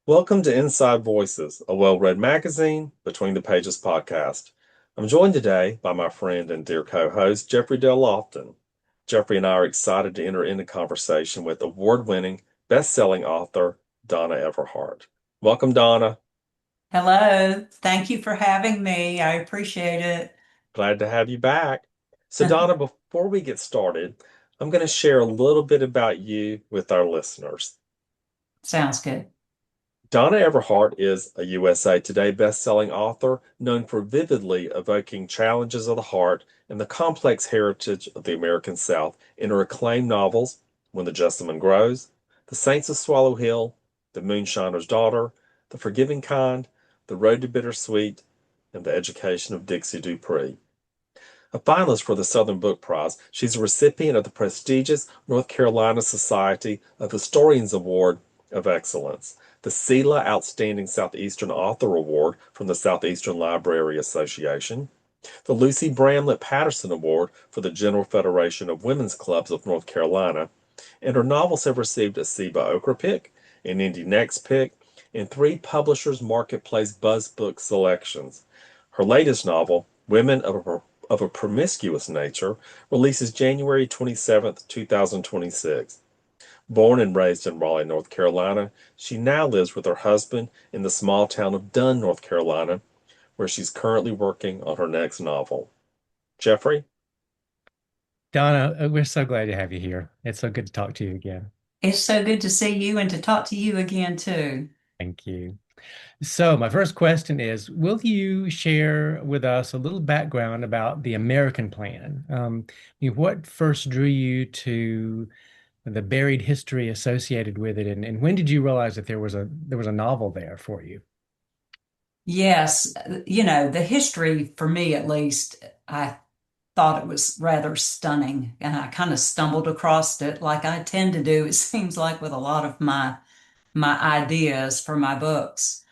Welcome to Inside Voices, a well-read magazine, Between the Pages podcast. I'm joined today by my friend and dear co-host, Jeffrey Del Lofton. Jeffrey and I are excited to enter into conversation with award-winning, best-selling author, Donna Everhart. Welcome, Donna. Hello. Thank you for having me. I appreciate it. Glad to have you back. So, Donna, before we get started, I'm going to share a little bit about you with our listeners. Sounds good. Donna Everhart is a USA Today best-selling author known for vividly evoking challenges of the heart and the complex heritage of the American South in her acclaimed novels When the Jessamine Grows, The Saints of Swallow Hill, The Moonshiner's Daughter, The Forgiving Kind, The Road to Bittersweet, and The Education of Dixie Dupree. A finalist for the Southern Book Prize, she's a recipient of the prestigious North Carolina Society of Historians Award of Excellence, the SELA Outstanding Southeastern Author Award from the Southeastern Library Association, the Lucy Bramlette Patterson Award for the General Federation of Women's Clubs of North Carolina, and her novels have received a SIBA Okra Pick, an Indie Next Pick, and three Publishers Marketplace Buzz Book selections. Her latest novel, Women of a Promiscuous Nature, releases January 27th, 2026. Born and raised in Raleigh, North Carolina, she now lives with her husband in the small town of Dunn, North Carolina, where she's currently working on her next novel. Jeffrey? Donna, we're so glad to have you here. It's so good to talk to you again. It's so good to see you and to talk to you again, too. Thank you. So, my first question is, will you share with us a little background about the American plan? What first drew you to the buried history associated with it, and when did you realize that there was a novel there for you? Yes, the history, for me at least, I thought it was rather stunning, and I kind of stumbled across it like I tend to do, it seems like, with a lot of my ideas for my books.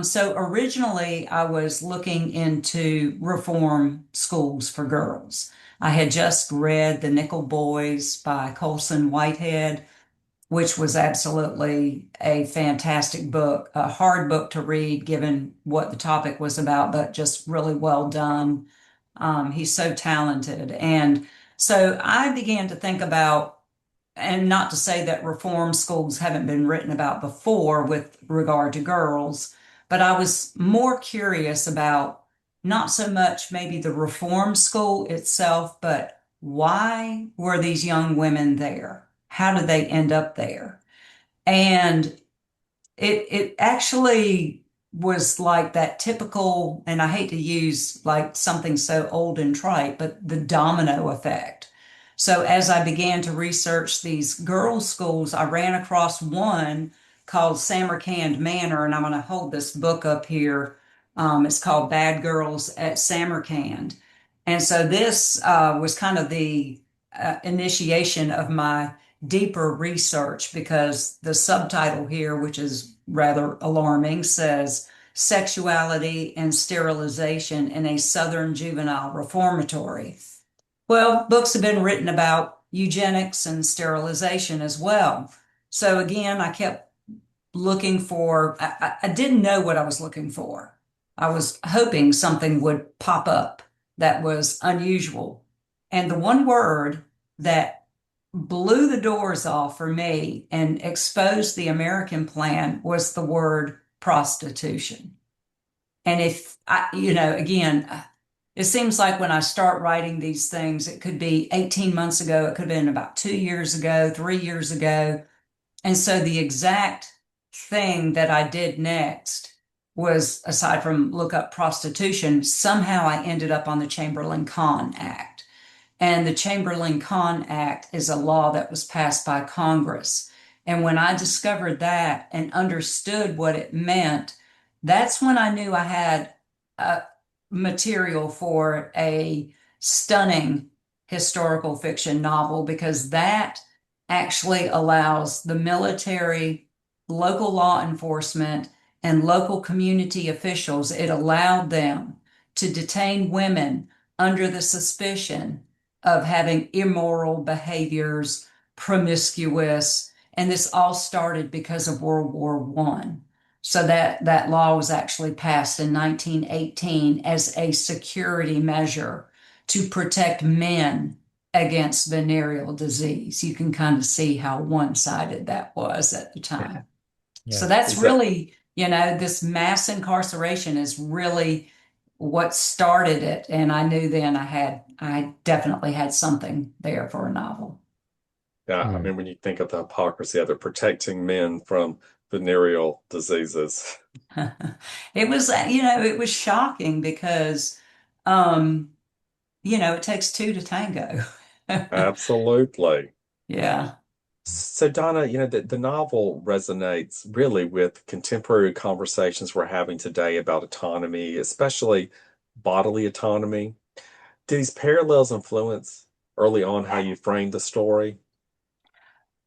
So originally, I was looking into reform schools for girls. I had just read The Nickel Boys by Colson Whitehead, which was absolutely a fantastic book, a hard book to read given what the topic was about, but just really well done. He's so talented. And so I began to think about, and not to say that reform schools haven't been written about before with regard to girls, but I was more curious about not so much maybe the reform school itself, but why were these young women there? How did they end up there? And it actually was like that typical, and I hate to use like something so old and trite, but the domino effect. So as I began to research these girls' schools, I ran across one called Samarkand Manor, and I'm going to hold this book up here. It's called Bad Girls at Samarkand. And so this was kind of the initiation of my deeper research because the subtitle here, which is rather alarming, says Sexuality and Sterilization in a Southern Juvenile Reformatory. Well, books have been written about eugenics and sterilization as well. So again, I kept looking for, I didn't know what I was looking for. I was hoping something would pop up that was unusual. And the one word that blew the doors off for me and exposed the American plan was the word prostitution. And if I, again, it seems like when I start writing these things, it could be 18 months ago, it could have been about 2 years ago, 3 years ago. And so the exact thing that I did next was, aside from look up prostitution, somehow I ended up on the Chamberlain-Cahn Act. And the Chamberlain-Cahn Act is a law that was passed by Congress. And when I discovered that and understood what it meant, that's when I knew I had material for a stunning historical fiction novel because that actually allows the military, local law enforcement, and local community officials, it allowed them to detain women under the suspicion of having immoral behaviors, promiscuous, and this all started because of World War I. So that law was actually passed in 1918 as a security measure to protect men against venereal disease. You can kind of see how one-sided that was at the time. So Yeah. that's Is that really, this mass incarceration is really what started it. And I knew then I definitely had something there for a novel. Yeah, I Mm. mean, when you think of the hypocrisy of it, protecting men from venereal diseases. It was shocking because, um, it takes two to tango. Absolutely. Yeah. So, Donna, the novel resonates really with contemporary conversations we're having today about autonomy, especially bodily autonomy. Do these parallels influence early on how you framed the story?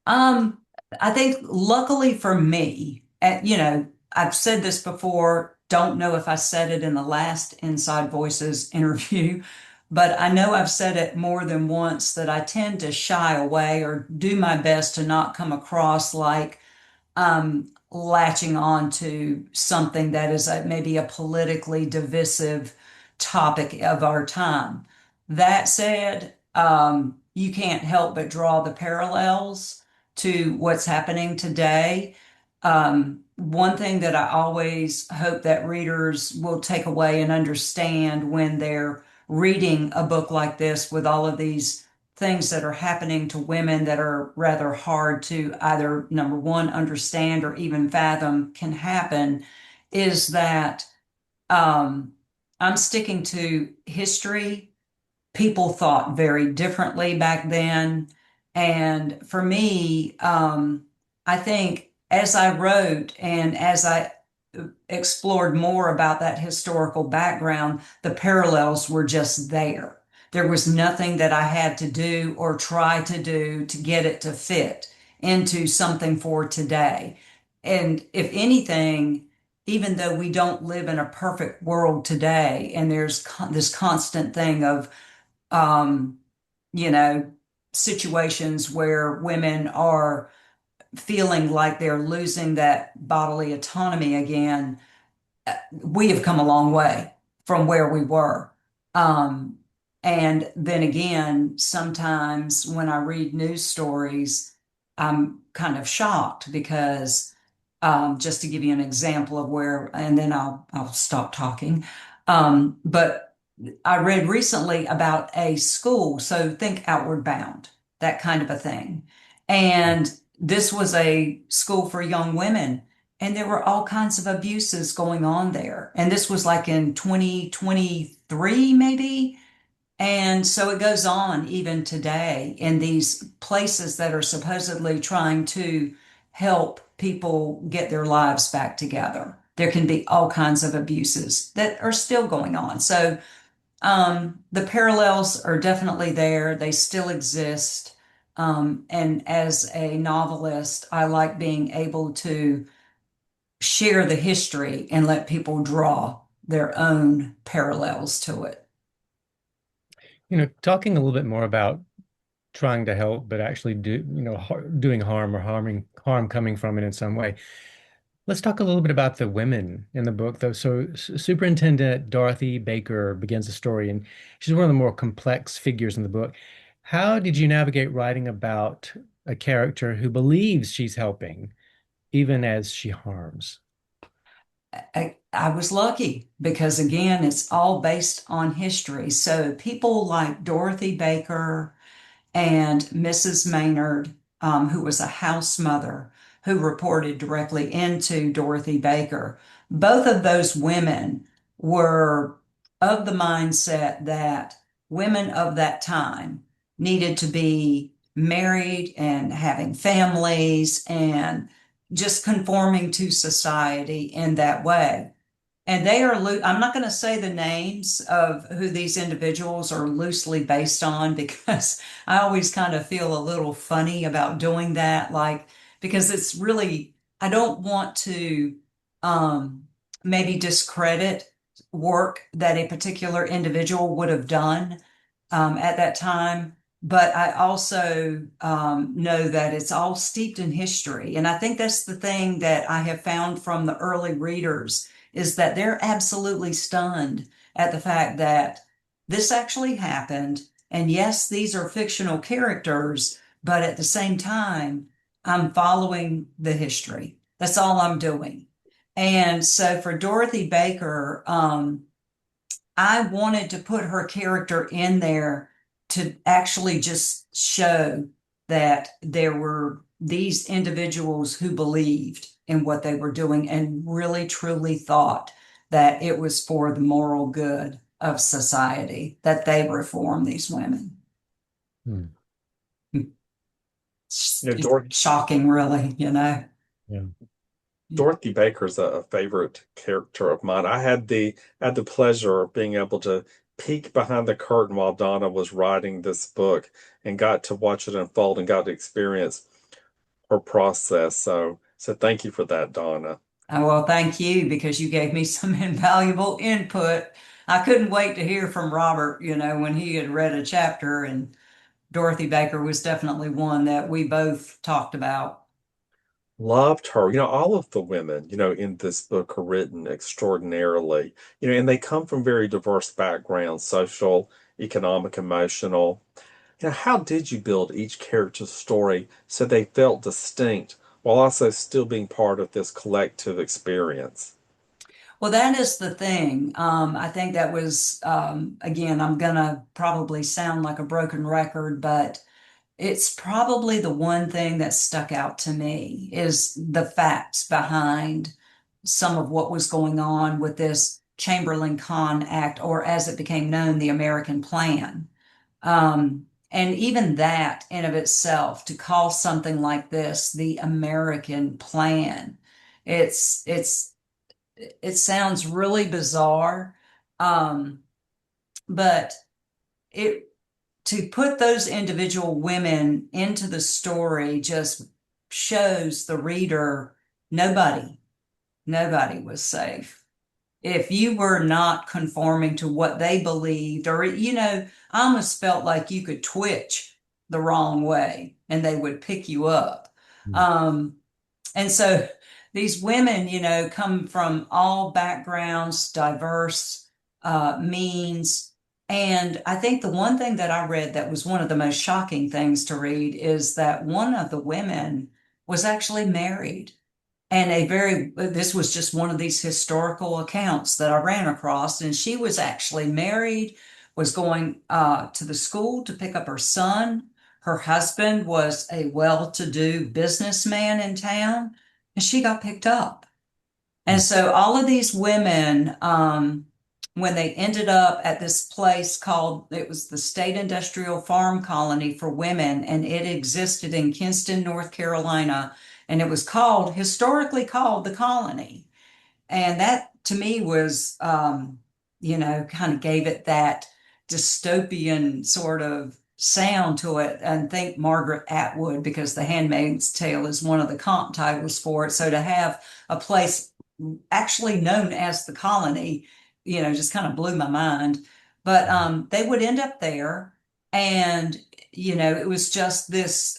Um, I think luckily for me, I've said this before, don't know if I said it in the last Inside Voices interview, but I know I've said it more than once that I tend to shy away or do my best to not come across like latching on to something that is maybe a politically divisive topic of our time. That said, you can't help but draw the parallels to what's happening today. One thing that I always hope that readers will take away and understand when they're reading a book like this with all of these things that are happening to women that are rather hard to either, number one, understand or even fathom can happen is that um, I'm sticking to history. People thought very differently back then. And for me, I think as I wrote and as I explored more about that historical background, the parallels were just there. There was nothing that I had to do or try to do to get it to fit into something for today. And if anything, even though we don't live in a perfect world today, and there's this constant thing of, um, you know, situations where women are feeling like they're losing that bodily autonomy again, we have come a long way from where we were. Um, and then again, sometimes when I read news stories, I'm kind of shocked because, just to give you an example of where, and then I'll stop talking. But I read recently about a school, so think Outward Bound, that kind of a thing. And this was a school for young women, and there were all kinds of abuses going on there. And this was like in 2023, maybe. And so it goes on even today in these places that are supposedly trying to help people get their lives back together. There can be all kinds of abuses that are still going on. So the parallels are definitely there. They still exist. And as a novelist, I like being able to share the history and let people draw their own parallels to it. Talking a little bit more about trying to help, but actually doing harm or harm coming from it in some way. Let's talk a little bit about the women in the book, though. So, Superintendent Dorothy Baker begins the story, and she's one of the more complex figures in the book. How did you navigate writing about a character who believes she's helping, even as she harms? I was lucky because, again, it's all based on history. So people like Dorothy Baker and Mrs. Maynard, who was a house mother who reported directly into Dorothy Baker. Both of those women were of the mindset that women of that time needed to be married and having families and just conforming to society in that way. And they are, I'm not going to say the names of who these individuals are loosely based on because I always kind of feel a little funny about doing that. Like, because it's really, I don't want to um, maybe discredit work that a particular individual would have done at that time. but I also know that it's all steeped in history. And I think that's the thing that I have found from the early readers is that they're absolutely stunned at the fact that this actually happened. And yes, these are fictional characters, but at the same time, I'm following the history. That's all I'm doing. And so for Dorothy Baker, I wanted to put her character in there to actually just show that there were these individuals who believed in what they were doing and really truly thought that it was for the moral good of society that they reform these women. Hmm. You know, It's shocking, really, you know. Yeah. Dorothy Baker's a favorite character of mine. I had the pleasure of being able to peek behind the curtain while Donna was writing this book and got to watch it unfold and got to experience her process. So thank you for that, Donna. Oh, well, thank you because you gave me some invaluable input. I couldn't wait to hear from Robert, you know, when he had read a chapter, and Dorothy Baker was definitely one that we both talked about. Loved her. You know, all of the women, in this book are written extraordinarily, and they come from very diverse backgrounds, social, economic, emotional. How did you build each character's story so they felt distinct while also still being part of this collective experience? Well, that is the thing. I think that was, again, I'm gonna probably sound like a broken record, but it's probably the one thing that stuck out to me is the facts behind some of what was going on with this Chamberlain Con Act, or as it became known, the American Plan. And even that in of itself, to call something like this the American Plan, it's it sounds really bizarre, um, but it to put those individual women into the story just shows the reader nobody, nobody was safe. If you were not conforming to what they believed, or, you know, I almost felt like you could twitch the wrong way and they would pick you up. Hmm. Um, and so these women, you know, come from all backgrounds, diverse means. And I think the one thing that I read that was one of the most shocking things to read is that one of the women was actually married. And this was just one of these historical accounts that I ran across. And she was actually married, was going to the school to pick up her son. Her husband was a well-to-do businessman in town, and she got picked up. And Hmm. so all of these women, when they ended up at this place called, it was the State Industrial Farm Colony for Women, and it existed in Kinston, North Carolina, and it was historically called the Colony. And that to me was, you know, kind of gave it that dystopian sort of sound to it. And think Margaret Atwood, because The Handmaid's Tale is one of the comp titles for it. So to have a place actually known as the Colony, you know, just kind of blew my mind. But they would end up there, and you know, it was just this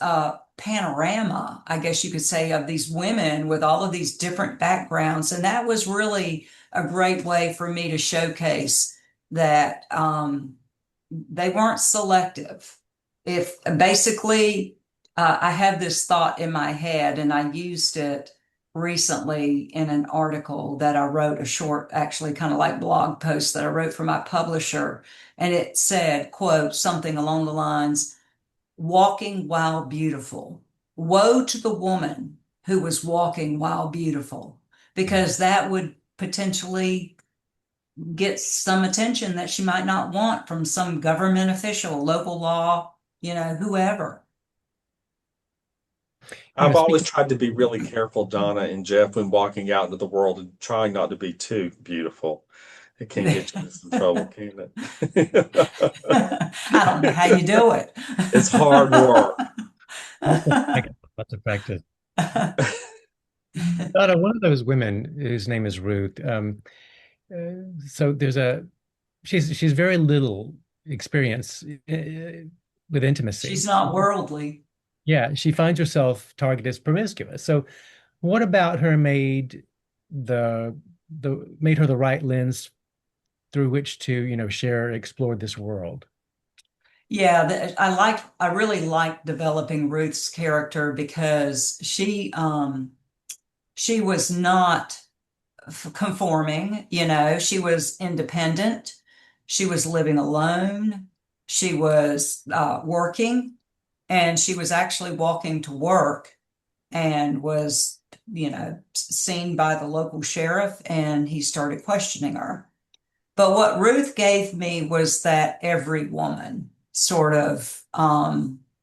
panorama, I guess you could say, of these women with all of these different backgrounds, and that was really a great way for me to showcase that they weren't selective. If basically, I have this thought in my head, and I used it recently in an article that I wrote, a short, actually kind of like blog post that I wrote for my publisher. And it said, quote, something along the lines, walking while beautiful. Woe to the woman who was walking while beautiful, because that would potentially get some attention that she might not want from some government official, local law, you know, whoever. You know, I've always speaking, tried to be really careful, Donna and Jeff, when walking out into the world and trying not to be too beautiful. It can get you in some trouble, can't it? I don't know how you do it. It's hard work. lots of practice. Donna, one of those women whose name is Ruth. So she's very little experience with She's intimacy. not worldly. Yeah, she finds herself targeted as promiscuous. So what about her the made her the right lens through which to, share, explore this world? Yeah, I really like developing Ruth's character because she was not conforming, she was independent. She was living alone. She was working, and she was actually walking to work and was, seen by the local sheriff, and he started questioning her. But what Ruth gave me was that every woman sort of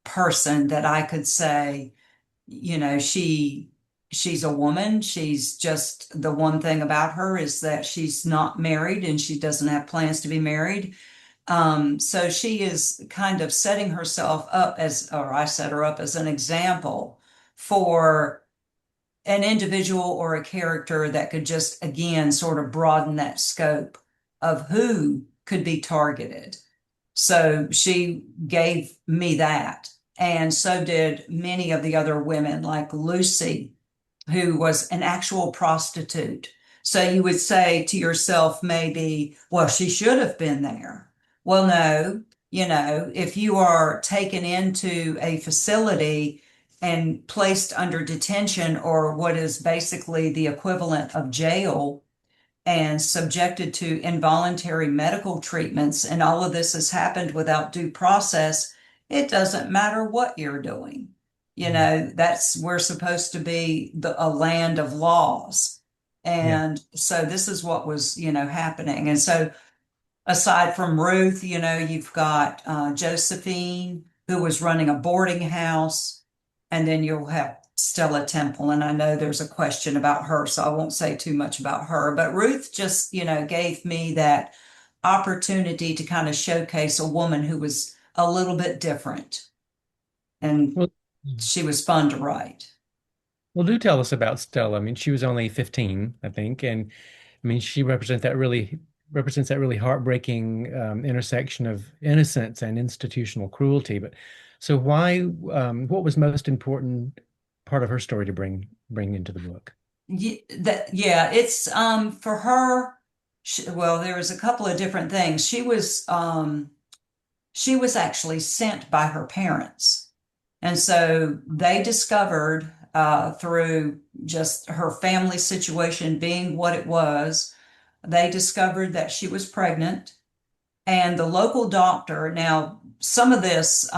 person that I could say, she's a woman. She's just, the one thing about her is that she's not married and she doesn't have plans to be married. So she is kind of setting herself up as, or I set her up as an example for an individual or a character that could just, again, sort of broaden that scope of who could be targeted. So she gave me that. And so did many of the other women, like Lucy, who was an actual prostitute. So you would say to yourself, maybe, well, she should have been there. Well, no, if you are taken into a facility and placed under detention, or what is basically the equivalent of jail, and subjected to involuntary medical treatments, and all of this has happened without due process, it doesn't matter what you're doing. Mm. That's, we're supposed to be a land of laws. Yeah. And so this is what was, happening. And so aside from Ruth, you've got Josephine, who was running a boarding house, and then you'll have Stella Temple. And I know there's a question about her, so I won't say too much about her. But Ruth just, gave me that opportunity to kind of showcase a woman who was a little bit different, and Well, she was fun to write. well, do tell us about Stella. I mean, she was only 15, I think, and I mean, she represents that really heartbreaking intersection of innocence and institutional cruelty. But so why, what was most important part of her story to bring into the book? Yeah, it's for her. Well, there was a couple of different things. She was actually sent by her parents. And so they discovered through just her family situation being what it was, they discovered that she was pregnant. And the local doctor, now, some of this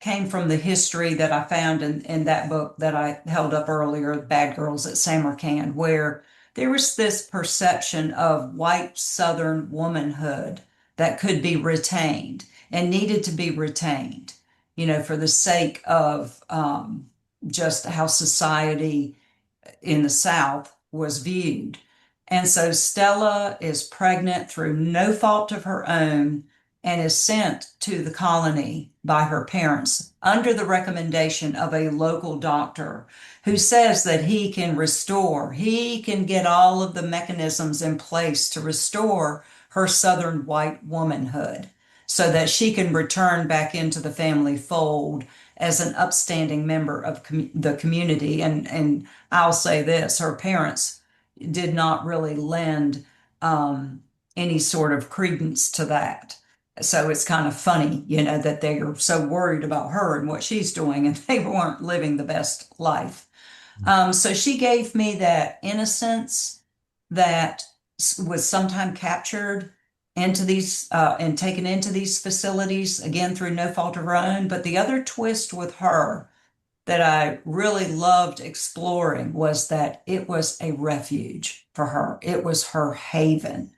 came from the history that I found in that book that I held up earlier, Bad Girls at Samarkand, where there was this perception of white Southern womanhood that could be retained and needed to be retained, for the sake of just how society in the South was viewed. And so Stella is pregnant through no fault of her own and is sent to the colony by her parents under the recommendation of a local doctor who says that he can get all of the mechanisms in place to restore her Southern white womanhood so that she can return back into the family fold as an upstanding member of the community. And I'll say this, her parents did not really lend any sort of credence to that. So it's kind of funny, that they are so worried about her and what she's doing, and they weren't living the best life. So she gave me that innocence that was sometimes captured into these and taken into these facilities, again, through no fault of her own. But the other twist with her that I really loved exploring was that it was a refuge for her. It was her haven.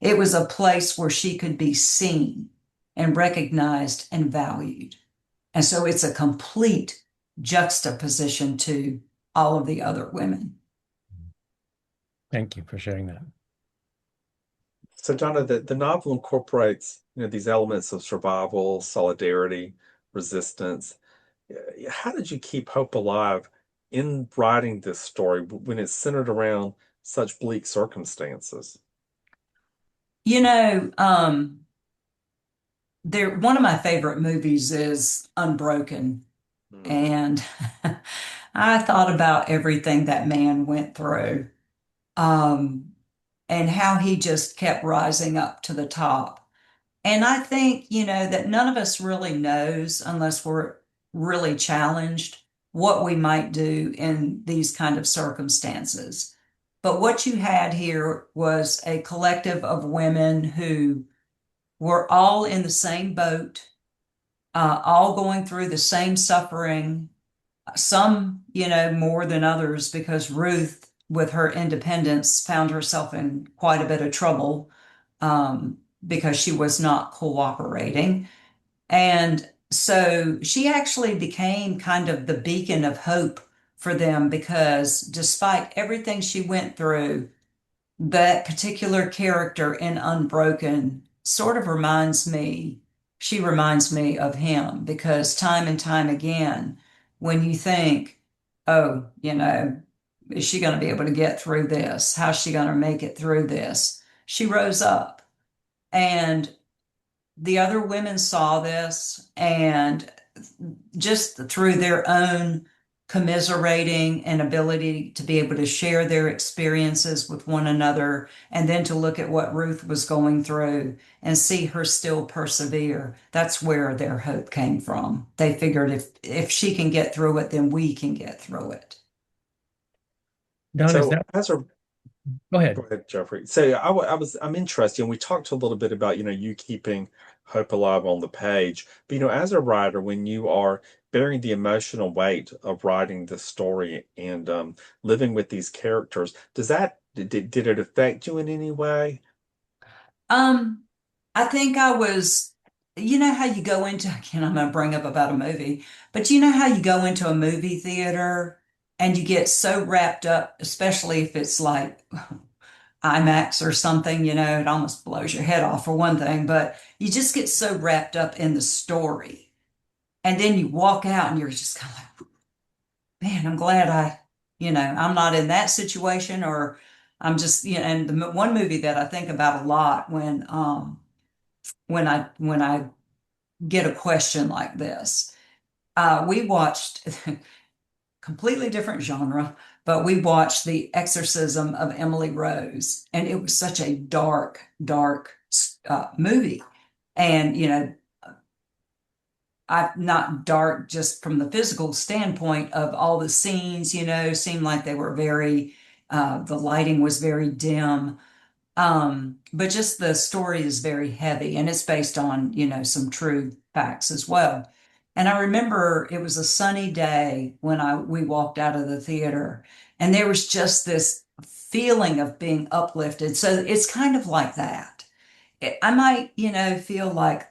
It was a place where she could be seen and recognized and valued. And so it's a complete juxtaposition to all of the other women. Thank you for sharing that. So, Donna, the novel incorporates, these elements of survival, solidarity, resistance. How did you keep hope alive in writing this story when it's centered around such bleak circumstances? You know, one of my favorite movies is Unbroken. Mhm. And I thought about everything that man went through, um, and how he just kept rising up to the top. And I think, that none of us really knows unless we're really challenged what we might do in these kind of circumstances. But what you had here was a collective of women who were all in the same boat, all going through the same suffering, some, more than others, because Ruth, with her independence, found herself in quite a bit of trouble, because she was not cooperating. And so she actually became kind of the beacon of hope for them because despite everything she went through, that particular character in Unbroken sort of she reminds me of him because time and time again, when you think, oh, is she going to be able to get through this? How's she going to make it through this? She rose up. And the other women saw this, and just through their own commiserating and ability to be able to share their experiences with one another, and then to look at what Ruth was going through and see her still persevere. That's where their hope came from. They figured if she can get through it, then we can get through it. Don, is So that, as a go Go ahead. ahead, Jeffrey. So I'm interested, and we talked a little bit about, you keeping hope alive on the page. But, as a writer, when you are bearing the emotional weight of writing the story and living with these characters, did it affect you in any way? Um, I think I was, how you go into, again, I'm going to bring up about a movie, but you know how you go into a movie theater and you get so wrapped up, especially if it's like IMAX or something, it almost blows your head off for one thing, but you just get so wrapped up in the story. And then you walk out and you're just kind of like, man, I'm glad I'm not in that situation, or I'm just, and the one movie that I think about a lot when I get a question like this. We watched completely different genre, but we watched The Exorcism of Emily Rose, and it was such a dark, dark movie. And I not dark just from the physical standpoint of all the scenes, seemed like they were the lighting was very dim. But just the story is very heavy and it's based on, some true facts as well. And I remember it was a sunny day when we walked out of the theater, and there was just this feeling of being uplifted. So it's kind of like that. I might, feel like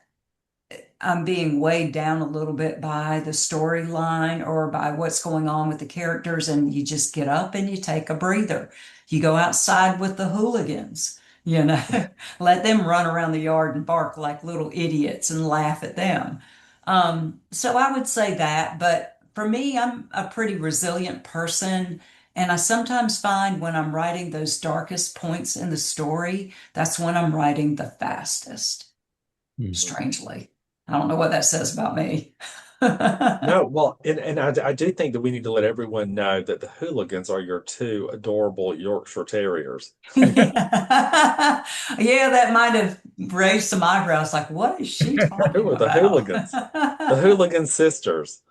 I'm being weighed down a little bit by the storyline or by what's going on with the characters, and you just get up and you take a breather. You go outside with the hooligans, let them run around the yard and bark like little idiots and laugh at them. So I would say that, but for me, I'm a pretty resilient person. And I sometimes find when I'm writing those darkest points in the story, that's when I'm writing the fastest, Hmm. strangely. I don't know what that says about me. No, well, and I do think that we need to let everyone know that the hooligans are your two adorable Yorkshire Terriers. Yeah. Yeah, that might have raised some eyebrows, like, what is she Who talking are the about? hooligans? The hooligan sisters.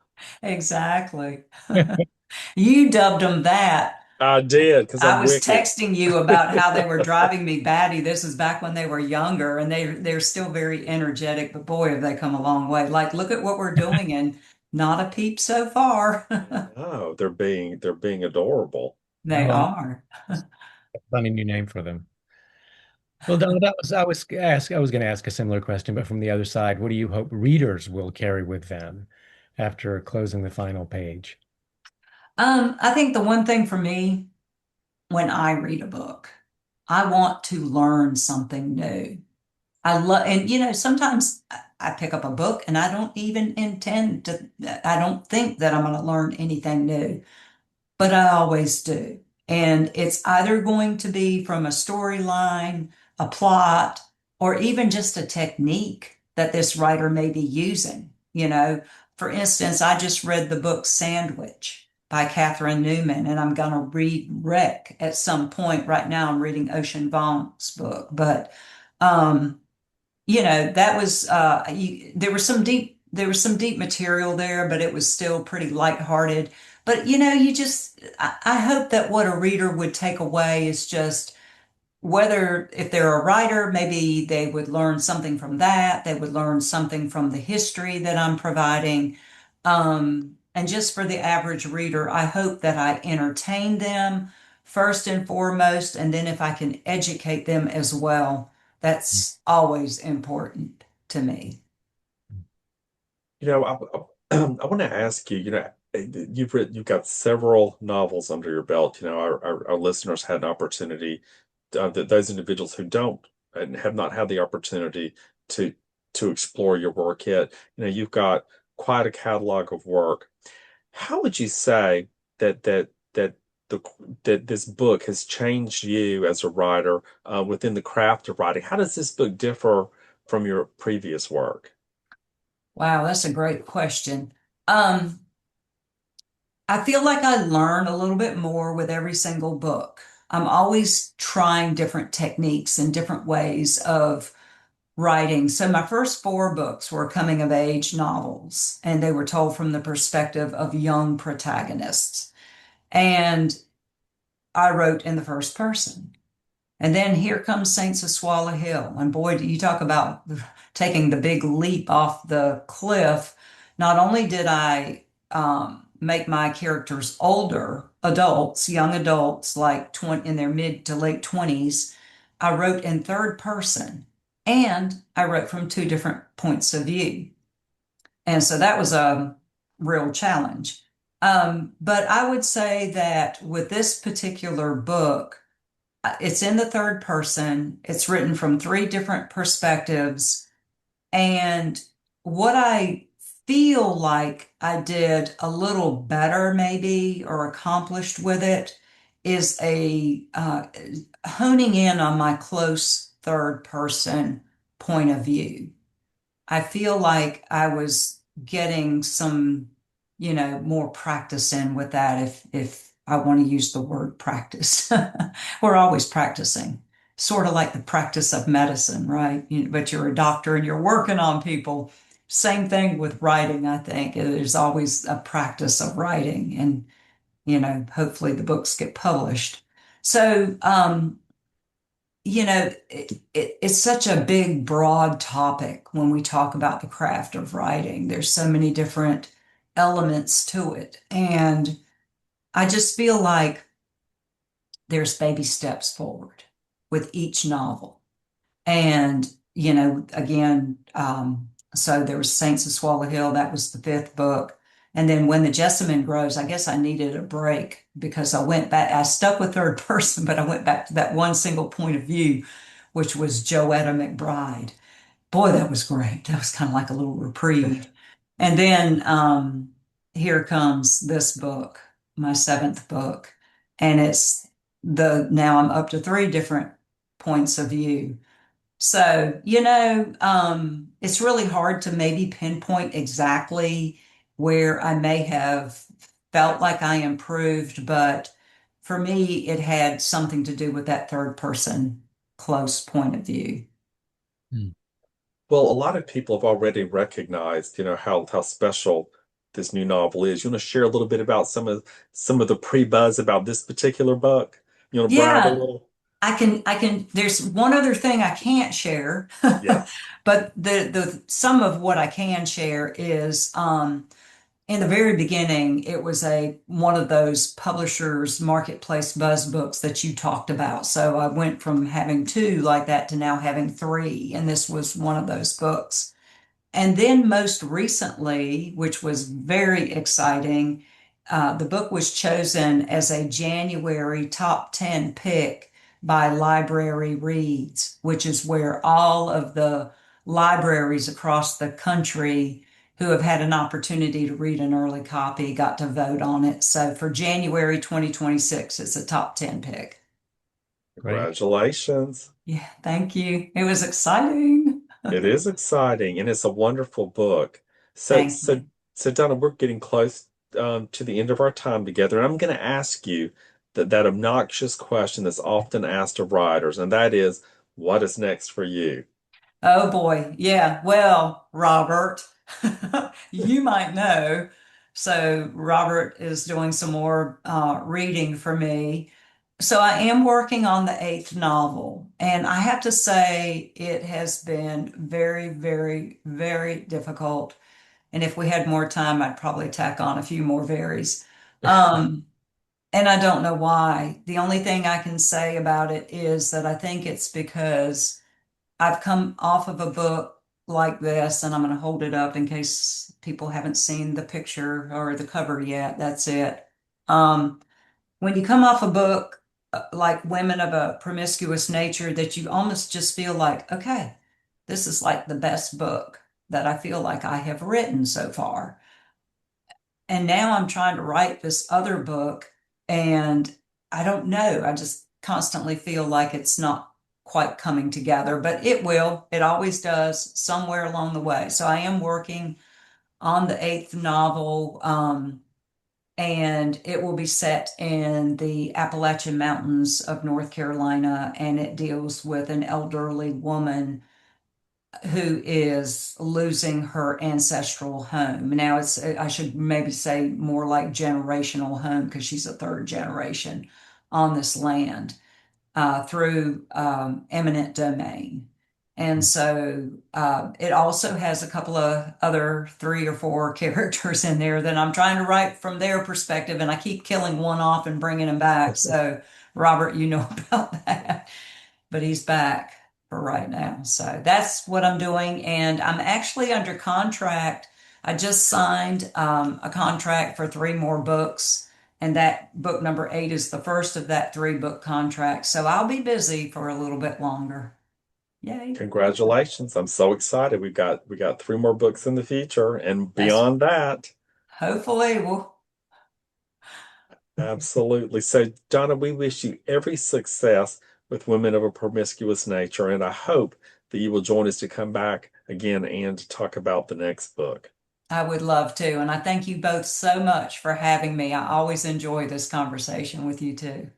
Exactly. You dubbed them that. I did because I I'm was wicked. texting you about how they were driving me batty. This is back when they were younger, and they're still very energetic, but boy, have they come a long way. Like, look at what we're doing, and not a peep so far. No, they're being adorable. They Oh, are. a funny new name for them. Well, Donna, I was going to ask a similar question, but from the other side, what do you hope readers will carry with them after closing the final page? I think the one thing for me when I read a book, I want to learn something new. I love, and sometimes I pick up a book and I don't even intend to, I don't think that I'm going to learn anything new, but I always do. And it's either going to be from a storyline, a plot, or even just a technique. that this writer may be using. You know, for instance, I just read the book Sandwich by Catherine Newman, and I'm going to read Wreck at some point. Right now, I'm reading Ocean Vuong's book, but um, that was there was some deep material there, but it was still pretty lighthearted. But I hope that what a reader would take away is just whether if they're a writer, maybe they would learn something from that. They would learn something from the history that I'm providing. And just for the average reader, I hope that I entertain them first and foremost, and then if I can educate them as well, that's always important to me. I want to ask you, you've got several novels under your belt. Our listeners had an opportunity, that those individuals who don't and have not had the opportunity to to explore your work yet, you've got quite a catalog of work. How would you say that the that this book has changed you as a writer, within the craft of writing? How does this book differ from your previous work? Wow, that's a great question. Um, I feel like I learn a little bit more with every single book. I'm always trying different techniques and different ways of writing. So my first four books were coming of age novels, and they were told from the perspective of young protagonists. And I wrote in the first person. And then here comes Saints of Swallow Hill. And boy, do you talk about taking the big leap off the cliff. Not only did I make my characters older adults, young adults, like 20, in their mid to late 20s, I wrote in third person and I wrote from two different points of view. And so that was a real challenge. But I would say that with this particular book, it's in the third person. It's written from three different perspectives. And what I feel like I did a little better, maybe, or accomplished with it is a honing in on my close third person point of view. I feel like I was getting some, more practice in with that if I want to use the word practice. We're always practicing, sort of like the practice of medicine, right? But you're a doctor and you're working on people. Same thing with writing, I think. There's always a practice of writing and, hopefully the books get published. So, it's such a big, broad topic when we talk about the craft of writing. There's so many different elements to it. And I just feel like there's baby steps forward with each novel. And, again, so there was Saints of Swallow Hill, that was the fifth book. And then when the Jessamine Grows, I guess I needed a break because I went back, I stuck with third person, but I went back to that one single point of view, which was Joetta McBride. Boy, that was great. That was kind of like a little reprieve. And then here comes this book, my seventh book. And now I'm up to three different points of view. So, it's really hard to maybe pinpoint exactly where I may have felt like I improved, but for me, it had something to do with that third person close point of view. Mm. Well, a lot of people have already recognized, how special this new novel is. You want to share a little bit about some of the pre-buzz about this particular book? You want to brag a Yeah, little? there's one other thing I can't share, Yeah. but the some of what I can share is, in the very beginning, it was one of those publishers marketplace buzz books that you talked about. So I went from having two like that to now having three, and this was one of those books. And then most recently, which was very exciting, the book was chosen as a January top 10 pick by Library Reads, which is where all of the libraries across the country who have had an opportunity to read an early copy got to vote on it. So for January 2026, it's a top 10 pick. Great. Congratulations. Yeah, thank you. It was exciting. It is exciting and it's a wonderful book. So, Thank so, you. so Donna, we're getting close to the end of our time together. And I'm going to ask you that obnoxious question that's often asked of writers, and that is, what is next for you? Oh boy. Yeah. Well, Robert, you might know. So Robert is doing some more reading for me. So I am working on the eighth novel, and I have to say it has been very, very, very difficult. And if we had more time, I'd probably tack on a few more varies. Um, and I don't know why. The only thing I can say about it is that I think it's because I've come off of a book like this, and I'm going to hold it up in case people haven't seen the picture or the cover yet. That's it. Um, when you come off a book like Women of a Promiscuous Nature, that you almost just feel like, okay, this is like the best book that I feel like I have written so far. And now I'm trying to write this other book, and I don't know. I just constantly feel like it's not quite coming together, but it will. It always does somewhere along the way. So I am working on the eighth novel, and it will be set in the Appalachian Mountains of North Carolina, and it deals with an elderly woman who is losing her ancestral home. Now I should maybe say more like generational home because she's a third generation on this land through eminent domain. And so it also has a couple of other three or four characters in there that I'm trying to write from their perspective, and I keep killing one off and bringing him back. So, Robert, you know about that, but he's back for right now. So that's what I'm doing. And I'm actually under contract. I just signed a contract for three more books. And that book number eight is the first of that three book contract. So I'll be busy for a little bit longer. Yay. Congratulations. I'm so excited. We got three more books in the future and That's beyond that. hopefully we'll. Absolutely. So, Donna, we wish you every success with Women of a Promiscuous Nature, and I hope that you will join us to come back again and to talk about the next book. I would love to. And I thank you both so much for having me. I always enjoy this conversation with you too.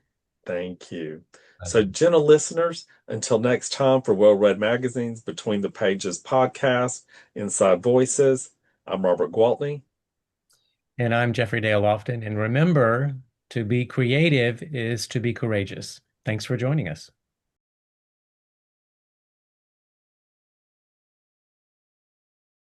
Thank you. So, gentle listeners, until next time for Well Read Magazine's Between the Pages podcast, Inside Voices, I'm Robert Gwaltney. And I'm Jeffrey Dale Lofton. And remember, to be creative is to be courageous. Thanks for joining us.